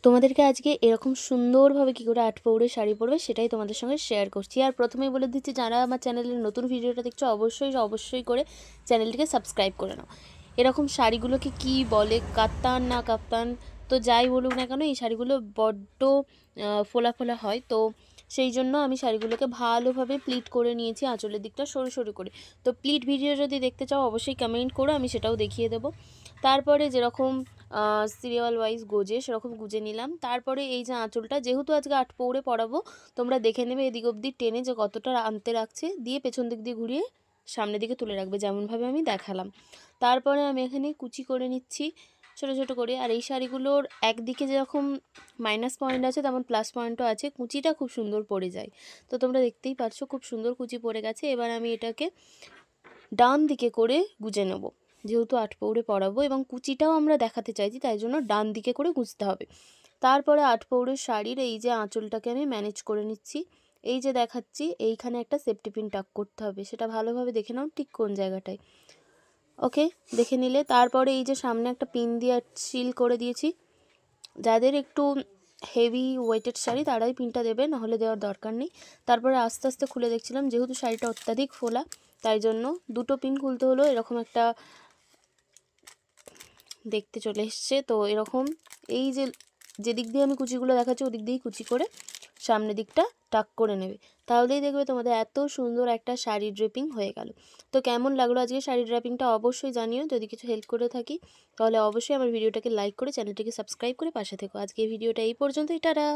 তোমাদেরকে আজকে এরকম সুন্দরভাবে কী করে 8 পৌরে শাড়ি পরবে সেটাই তোমাদের সঙ্গে শেয়ার করছি। আর প্রথমেই বলে দিচ্ছি, যারা আমার চ্যানেলের নতুন ভিডিওটা দেখছো অবশ্যই করে চ্যানেলটিকে সাবস্ক্রাইব করে নাও। এরকম শাড়িগুলোকে কি বলে, কাপ্তান না কাপ্তান, তো যাই বলুক না কেন এই শাড়িগুলো বড্ড ফোলা ফোলা হয়। তো সেই জন্য আমি শাড়িগুলোকে ভালোভাবে প্লিট করে নিয়েছি, আঁচলের দিকটা সরু সরু করে। তো প্লিট ভিডিও যদি দেখতে চাও অবশ্যই কমেন্ট করো, আমি সেটাও দেখিয়ে দেবো। তারপরে যেরকম সিরিয়াল ওয়াইজ গোজে সেরকম গুজে নিলাম। তারপরে এই যে আঁচলটা, যেহেতু আজকে 8 পৌরে পরাবো, তোমরা দেখে নেবে এদিক অবধি টেনে যে কতটা আনতে রাখছে, দিয়ে পেছন দিক দিয়ে ঘুরিয়ে সামনের দিকে তুলে রাখবে, যেমনভাবে আমি দেখালাম। তারপরে আমি এখানে কুচি করে নিচ্ছি ছোটো ছোটো করে। আর এই শাড়িগুলোর একদিকে যেরকম মাইনাস পয়েন্ট আছে তেমন প্লাস পয়েন্টও আছে, কুচিটা খুব সুন্দর পড়ে যায়। তো তোমরা দেখতেই পাচ্ছ খুব সুন্দর কুচি পড়ে গেছে। এবার আমি এটাকে ডান দিকে করে গুজে নেব, যেহেতু 8 পৌরে পরাবো এবং কুচিটাও আমরা দেখাতে চাইছি, তাই জন্য ডান দিকে করে গুজতে হবে। তারপরে 8 পৌরের শাড়ির এই যে আঁচলটাকে আমি ম্যানেজ করে নিচ্ছি। এই যে দেখাচ্ছি, এইখানে একটা সেফটি পিন টাক করতে হবে, সেটা ভালোভাবে দেখে নাও ঠিক কোন জায়গাটায়। ওকে, দেখে নিলে তারপরে এই যে সামনে একটা পিন দিয়ে সিল করে দিয়েছি। যাদের একটু হেভি ওয়েটেড শাড়ি তারাই পিনটা দেবে, নাহলে দেওয়ার দরকার নেই। তারপরে আস্তে আস্তে খুলে দেখছিলাম, যেহেতু শাড়িটা অত্যাধিক ফোলা তাই জন্য দুটো পিন খুলতে হলো। এরকম একটা দেখতে চলে এসছে। তো এরকম এই যে যেদিক দিয়ে আমি কুচিগুলো দেখাচ্ছি ওদিক দিয়েই কুচি করে সামনের দিকটা টাক করে নেবে, তাহলেই দেখবে তোমাদের এত সুন্দর একটা শাড়ি ড্রেপিং হয়ে গেল। তো কেমন লাগলো আজকে শাড়ি ড্রেপিংটা অবশ্যই জানিও। যদি কিছু হেল্প করে থাকি তাহলে অবশ্যই আমার ভিডিওটাকে লাইক করে চ্যানেলটিকে সাবস্ক্রাইব করে পাশে থেকো। আজকে এই ভিডিওটা এই পর্যন্তই, টাটা।